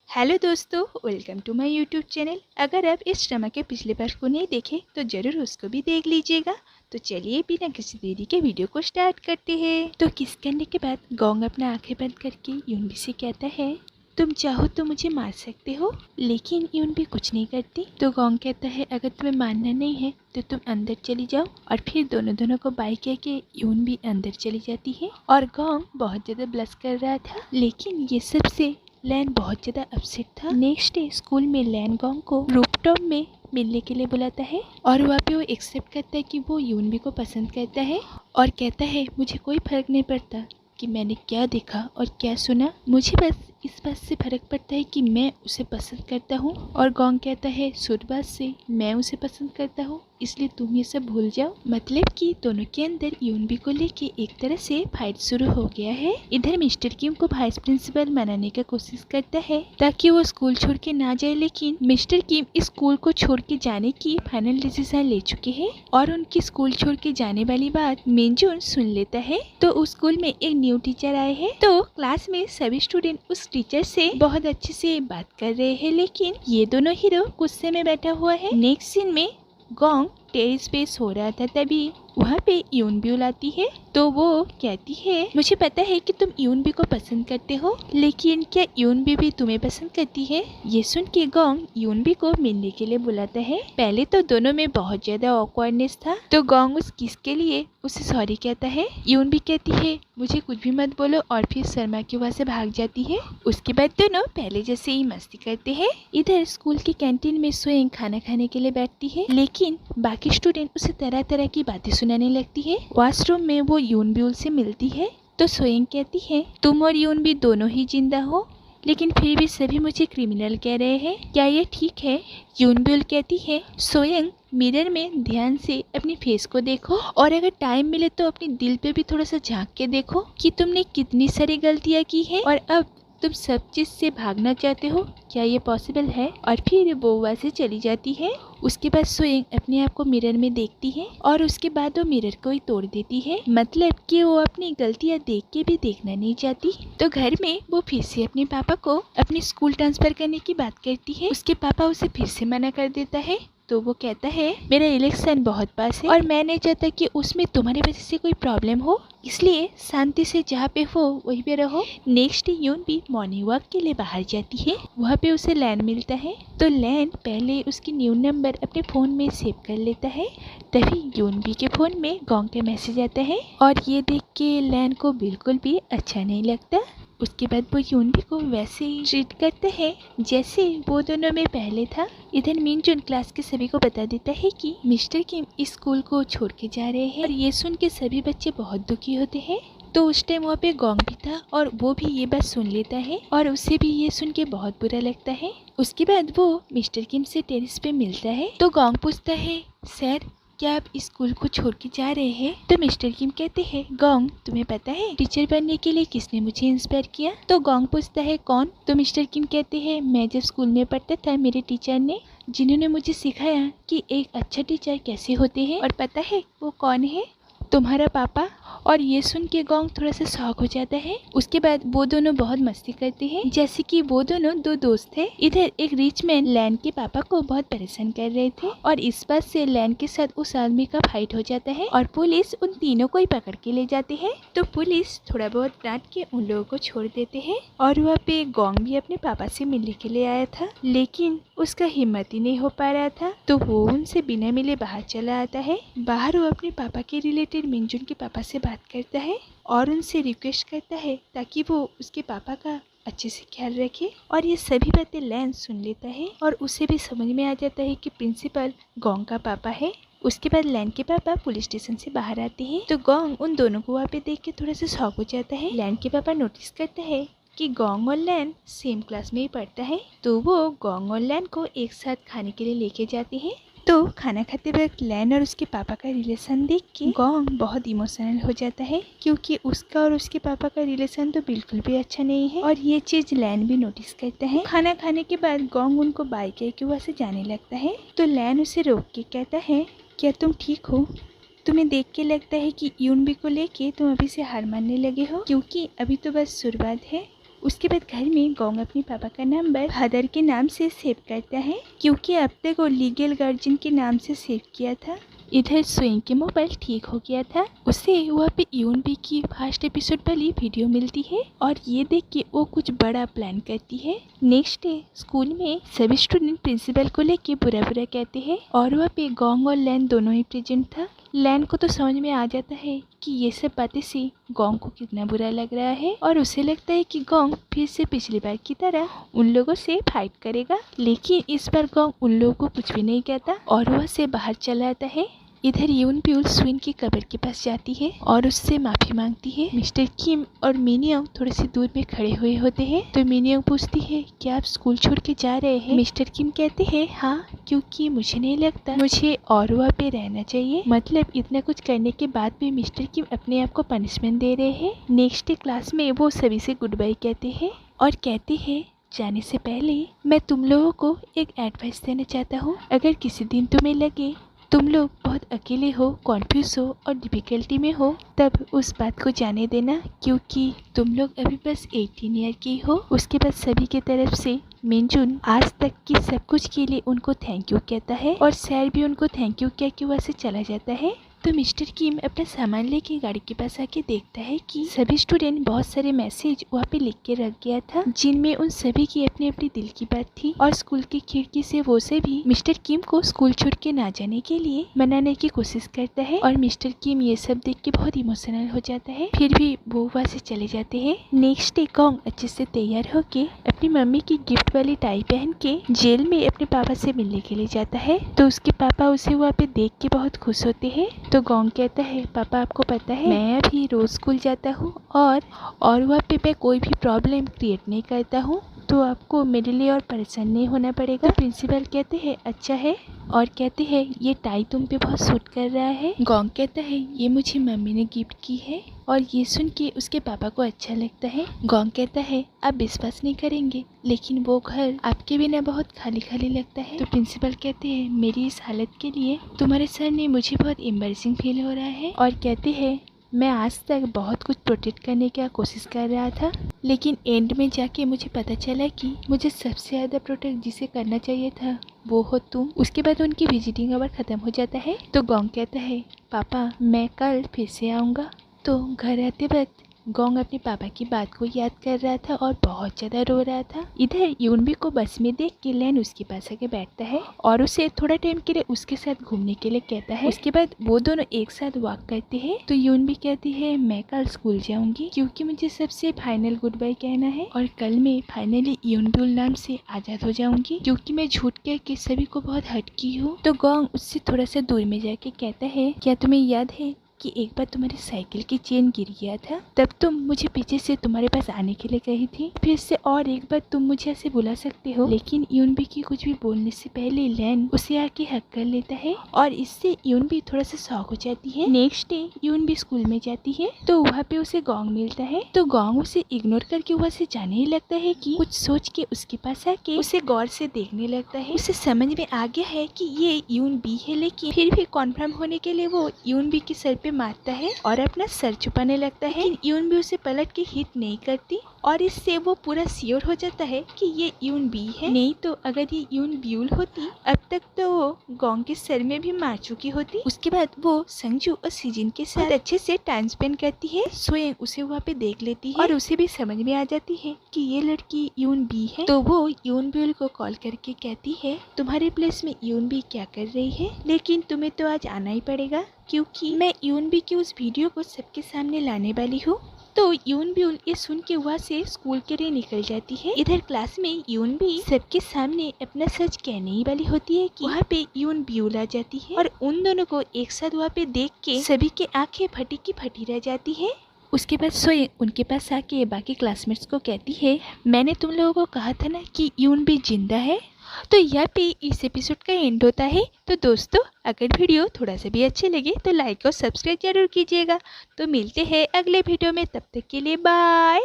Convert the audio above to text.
Hello दोस्तों, welcome to my YouTube channel. अगर आप इस ड्रामा के पिछले पार्ट को नहीं देखे तो ज़रूर उसको भी देख लीजिएगा। तो चलिए बिना किसी देरी के वीडियो को स्टार्ट करते हैं। तो किस करने के बाद गोंग अपना आंखें बंद करके यूनबी से कहता है, तुम चाहो तो मुझे मार सकते हो। लेकिन यूनबी कुछ नहीं करती। तो गोंग कहता है, अगर तुम्हें मारना नहीं है तो तुम अंदर चली जाओ। और फिर दोनों को बाय कह के यूनबी अंदर चली जाती है। और गोंग बहुत ज़्यादा ब्लश कर रहा था, लेकिन ये सबसे लैन बहुत ज़्यादा अपसेट था। नेक्स्ट डे स्कूल में लैन गोंग को रूफटॉप में मिलने के लिए बुलाता है और वहाँ पे वो एक्सेप्ट करता है कि वो यूनबी को पसंद करता है और कहता है, मुझे कोई फर्क नहीं पड़ता कि मैंने क्या देखा और क्या सुना, मुझे बस इस बात से फर्क पड़ता है कि मैं उसे पसंद करता हूँ। और गोंग कहता है, शुरुआत से मैं उसे पसंद करता हूँ, इसलिए तुम ये सब भूल जाओ। मतलब कि दोनों के अंदर यूनबी को लेके एक तरह से फाइट शुरू हो गया है। इधर मिस्टर किम को वाइस प्रिंसिपल मनाने की कोशिश करता है ताकि वो स्कूल छोड़ के ना जाए, लेकिन मिस्टर किम इस स्कूल को छोड़ के जाने की फाइनल डिसीजन ले चुके हैं और उनकी स्कूल छोड़ के जाने वाली बात मिनजुन सुन लेता है। तो उस स्कूल में एक न्यू टीचर आए हैं। तो क्लास में सभी स्टूडेंट उस टीचर से बहुत अच्छे से बात कर रहे हैं, लेकिन ये दोनों हीरो गुस्से में बैठा हुआ है। नेक्स्ट सीन में गोंग टेरिस पे सो रहा था, तभी वहाँ पे यूनबी आती है। तो वो कहती है, मुझे पता है कि तुम यूनबी को पसंद करते हो, लेकिन क्या यूनबी भी तुम्हें पसंद करती है? ये सुन के गोंग यूनबी को मिलने के लिए बुलाता है। पहले तो दोनों में बहुत ज्यादा ऑकवर्डनेस था, तो गोंग उस किस के लिए उसे सॉरी कहता है। यूनबी कहती है, मुझे कुछ भी मत बोलो, और फिर शर्मा के वहाँ से भाग जाती है। उसके बाद दोनों पहले जैसे ही मस्ती करते हैं। इधर स्कूल की कैंटीन में स्वयं खाना खाने के लिए बैठती है, लेकिन बाकी स्टूडेंट उसे तरह तरह की बातें सुनाने लगती है। वॉशरूम में वो यूनबी से मिलती है, तो स्वयं कहती है, तुम और यूनबी दोनों ही जिंदा हो, लेकिन फिर भी सभी मुझे क्रिमिनल कह रहे हैं, क्या ये ठीक है? यूनबी कहती है, स्वयं मिरर में ध्यान से अपनी फेस को देखो, और अगर टाइम मिले तो अपने दिल पे भी थोड़ा सा झांक के देखो कि तुमने कितनी सारी गलतियां की है और अब तुम सब चीज से भागना चाहते हो, क्या ये पॉसिबल है? और फिर वो वैसे चली जाती है। उसके बाद स्वयं अपने आप को मिरर में देखती है और उसके बाद वो मिरर को ही तोड़ देती है। मतलब कि वो अपनी गलतियां देख के भी देखना नहीं चाहती। तो घर में वो फिर से अपने पापा को अपनी स्कूल ट्रांसफर करने की बात करती है। उसके पापा उसे फिर से मना कर देता है। तो वो कहता है, मेरा इलेक्शन बहुत पास है और मैं नहीं चाहता कि उसमें तुम्हारी वजह से कोई प्रॉब्लम हो, इसलिए शांति से जहाँ पे हो वहीं पे रहो। नेक्स्ट यूनबी मॉर्निंग वॉक के लिए बाहर जाती है। वहाँ पे उसे लैन मिलता है, तो लैन पहले उसकी न्यू नंबर अपने फ़ोन में सेव कर लेता है। तभी यूनबी के फ़ोन में गोंग का मैसेज आता है और ये देख के लैन को बिल्कुल भी अच्छा नहीं लगता। उसके बाद वो यूनबी को वैसे ही ट्रीट करते हैं जैसे वो दोनों में पहले था। इधर मिनजुन क्लास के सभी को बता देता है कि मिस्टर किम इस स्कूल को छोड़ के जा रहे हैं, और ये सुन के सभी बच्चे बहुत दुखी होते हैं। तो उस टाइम वहाँ पे गोंग भी था और वो भी ये बात सुन लेता है और उसे भी ये सुन के बहुत बुरा लगता है। उसके बाद वो मिस्टर किम से टेरिस पे मिलता है। तो गोंग पूछता है, सर क्या आप इस स्कूल को छोड़ के जा रहे हैं? तो मिस्टर किम कहते हैं, गोंग तुम्हें पता है टीचर बनने के लिए किसने मुझे इंस्पायर किया? तो गोंग पूछता है, कौन? तो मिस्टर किम कहते हैं, मैं जब स्कूल में पढ़ता था मेरे टीचर ने, जिन्होंने मुझे सिखाया कि एक अच्छा टीचर कैसे होते हैं। और पता है वो कौन है? तुम्हारा पापा। और ये सुन के गोंग थोड़ा सा शॉक हो जाता है। उसके बाद वो दोनों बहुत मस्ती करते हैं, जैसे कि वो दोनों दो दोस्त थे। इधर एक रिच मैन लैन के पापा को बहुत परेशान कर रहे थे और इस बात से लैन के साथ उस आदमी का फाइट हो जाता है और पुलिस उन तीनों को ही पकड़ के ले जाती है। तो पुलिस थोड़ा बहुत डांट के उन लोगों को छोड़ देते हैं। और वहाँ पे गोंग भी अपने पापा से मिलने के लिए आया था, लेकिन उसका हिम्मत ही नहीं हो पा रहा था, तो वो उनसे बिना मिले बाहर चला आता है। बाहर वो अपने पापा के रिलेटेड मिनजुन के पापा से बात करता है और उनसे रिक्वेस्ट करता है ताकि वो उसके पापा का अच्छे से ख्याल रखे। और ये सभी बातें लैन सुन लेता है और उसे भी समझ में आ जाता है कि प्रिंसिपल गोंग का पापा है। उसके बाद लैन के पापा पुलिस स्टेशन से बाहर आते हैं, तो गोंग उन दोनों को वहाँ पे देख के थोड़ा सा शॉक हो जाता है। लैन के पापा नोटिस करता है कि गोंग और लैन सेम क्लास में ही पढ़ता है, तो वो गोंग और लैन को एक साथ खाने के लिए लेके जाते हैं। तो खाना खाते वक्त लैन और उसके पापा का रिलेशन देख के गोंग बहुत इमोशनल हो जाता है, क्योंकि उसका और उसके पापा का रिलेशन तो बिल्कुल भी अच्छा नहीं है और ये चीज लैन भी नोटिस करता है। खाना खाने के बाद गोंग उनको बाय कह के वहाँ से जाने लगता है, तो लैन उसे रोक के कहता है, क्या तुम ठीक हो? तुम्हें देख के लगता है कि यूनबी को लेके तुम अभी से हार मानने लगे हो, क्योंकि अभी तो बस शुरुआत है उसके बाद घर में गोंग अपने पापा का नंबर फादर के नाम से सेव करता है, क्योंकि अब तक वो लीगल गार्जियन के नाम से सेव किया था। इधर स्विंग के मोबाइल ठीक हो गया था। उसे वहाँ पे यूनबी की फर्स्ट एपिसोड वाली वीडियो मिलती है और ये देख के वो कुछ बड़ा प्लान करती है। नेक्स्ट डे स्कूल में सभी स्टूडेंट प्रिंसिपल को लेके बुरा बुरा कहते हैं और वहाँ पे गोंग और लैन दोनों ही प्रेजेंट था। लैन को तो समझ में आ जाता है कि ये सब बातें से गोंग को कितना बुरा लग रहा है और उसे लगता है कि गोंग फिर से पिछली बार की तरह उन लोगों से फाइट करेगा, लेकिन इस बार गोंग उन लोगों को कुछ भी नहीं कहता और वह से बाहर चला आता है। इधर यूनब्यूल स्विन की कब्र के पास जाती है और उससे माफी मांगती है। मिस्टर किम और मिनियोंग थोड़े से दूर में खड़े हुए होते हैं तो मिनियोंग पूछती है क्या आप स्कूल छोड़ के जा रहे हैं? मिस्टर किम कहते हैं हाँ, क्योंकि मुझे नहीं लगता मुझे और वहाँ पे रहना चाहिए। मतलब इतना कुछ करने के बाद भी मिस्टर किम अपने आप को पनिशमेंट दे रहे हैं। नेक्स्ट डे क्लास में वो सभी से गुड बाय कहते हैं और कहते हैं जाने से पहले मैं तुम लोगों को एक एडवाइस देना चाहता हूँ। अगर किसी दिन तुम्हें लगे तुम लोग बहुत अकेले हो, कॉन्फ्यूज हो और डिफिकल्टी में हो, तब उस बात को जाने देना, क्योंकि तुम लोग अभी बस 18 ईयर की हो। उसके बाद सभी की तरफ से मिनजुन आज तक की सब कुछ के लिए उनको थैंक यू कहता है और सैर भी उनको थैंक यू कह के वहाँ से चला जाता है। तो मिस्टर किम अपना सामान लेके गाड़ी के पास आके देखता है कि सभी स्टूडेंट बहुत सारे मैसेज वहाँ पे लिख के रख गया था, जिनमें उन सभी की अपनी अपनी दिल की बात थी और स्कूल की खिड़की से वो से भी मिस्टर किम को स्कूल छोड़ के ना जाने के लिए मनाने की कोशिश करता है और मिस्टर किम ये सब देख के बहुत इमोशनल हो जाता है। फिर भी वो वहाँ से चले जाते हैं। नेक्स्ट डे गोंग अच्छे से तैयार होके अपनी मम्मी की गिफ्ट वाली टाई पहन के जेल में अपने पापा से मिलने के लिए जाता है। तो उसके पापा उसे वहाँ पे देख के बहुत खुश होते हैं। तो गोंग कहता है पापा आपको पता है मैं अभी रोज स्कूल जाता हूँ और वहाँ पे मैं कोई भी प्रॉब्लम क्रिएट नहीं करता हूँ, तो आपको मेरे लिए और परेशान नहीं होना पड़ेगा। तो प्रिंसिपल कहते हैं अच्छा है और कहते हैं ये टाई तुम पे बहुत सूट कर रहा है। गोंग कहता है ये मुझे मम्मी ने गिफ्ट की है और ये सुन के उसके पापा को अच्छा लगता है। गोंग कहता है आप विश्वास नहीं करेंगे लेकिन वो घर आपके बिना बहुत खाली खाली लगता है। तो प्रिंसिपल कहते हैं मेरी इस हालत के लिए तुम्हारे सर ने मुझे बहुत एम्बैरेसिंग फील हो रहा है और कहते हैं मैं आज तक बहुत कुछ प्रोटेक्ट करने की कोशिश कर रहा था, लेकिन एंड में जाके मुझे पता चला कि मुझे सबसे ज़्यादा प्रोटेक्ट जिसे करना चाहिए था वो हो तुम। उसके बाद उनकी विजिटिंग आवर ख़त्म हो जाता है। तो गोंग कहता है पापा मैं कल फिर से आऊँगा। तो घर आते वक्त गोंग अपने पापा की बात को याद कर रहा था और बहुत ज़्यादा रो रहा था। इधर यूनबी को बस में देख के लैन उसके पास आके बैठता है और उसे थोड़ा टाइम के लिए उसके साथ घूमने के लिए कहता है। उसके बाद वो दोनों एक साथ वॉक करते हैं। तो यूनबी कहती है मैं कल स्कूल जाऊंगी क्योंकि मुझे सबसे फाइनल गुड बाय कहना है और कल मैं फाइनली यूनब्यूल नाम से आज़ाद हो जाऊंगी, क्योंकि मैं झूठ कह के सभी को बहुत हर्ट की हूँ। तो गोंग उससे थोड़ा सा दूर में जाके कहता है क्या तुम्हें याद है कि एक बार तुम्हारी साइकिल की चेन गिर गया था, तब तुम मुझे पीछे से तुम्हारे पास आने के लिए कही थी। फिर से और एक बार तुम मुझे ऐसे बुला सकते हो। लेकिन यूनबी की कुछ भी बोलने से पहले लैन उसे आके हक कर लेता है और इससे यूनबी थोड़ा सा शॉक हो जाती है। नेक्स्ट डे यूनबी स्कूल में जाती है तो वहाँ पे उसे गोंग मिलता है। तो गोंग उसे इग्नोर करके वहाँ से जाने ही लगता है कि कुछ सोच के उसके पास आके उसे गौर से देखने लगता है। उसे समझ में आ गया है कि ये यूनबी है, लेकिन फिर भी कॉन्फर्म होने के लिए वो यूनबी के सर पे मारता है और अपना सर छुपाने लगता है। यूनबी उसे पलट के हिट नहीं करती और इससे वो पूरा श्योर हो जाता है कि ये यूनबी है। नहीं तो अगर ये यूनब्यूल होती अब तक तो वो गोंग के सर में भी मार चुकी होती। उसके बाद वो संजू और सीजिन के साथ अच्छे से टाइम स्पेंड करती है। स्वयं उसे वहाँ पे देख लेती है और उसे भी समझ में आ जाती है कि ये लड़की यूनबी है। तो वो यूनब्यूल को कॉल करके कहती है तुम्हारे प्लेस में यूनबी क्या कर रही है, लेकिन तुम्हें तो आज आना ही पड़ेगा क्योंकि मैं यूनबी की उस वीडियो को सबके सामने लाने वाली हूँ। तो यूनब्यूल ये सुन के वहाँ से स्कूल के लिए निकल जाती है। इधर क्लास में यूनबी सबके सामने अपना सच कहने ही वाली होती है कि वहाँ पे यूनब्यूल आ जाती है और उन दोनों को एक साथ वहाँ पे देख के सभी की आंखें फटी की फटी रह जाती है। उसके बाद स्वयं उनके पास आके बाकी क्लासमेट्स को कहती है मैंने तुम लोगों को कहा था ना कि यूनबी जिंदा है। तो यहाँ पे इस एपिसोड का एंड होता है। तो दोस्तों अगर वीडियो थोड़ा सा भी अच्छे लगे तो लाइक और सब्सक्राइब जरूर कीजिएगा। तो मिलते हैं अगले वीडियो में, तब तक के लिए बाय।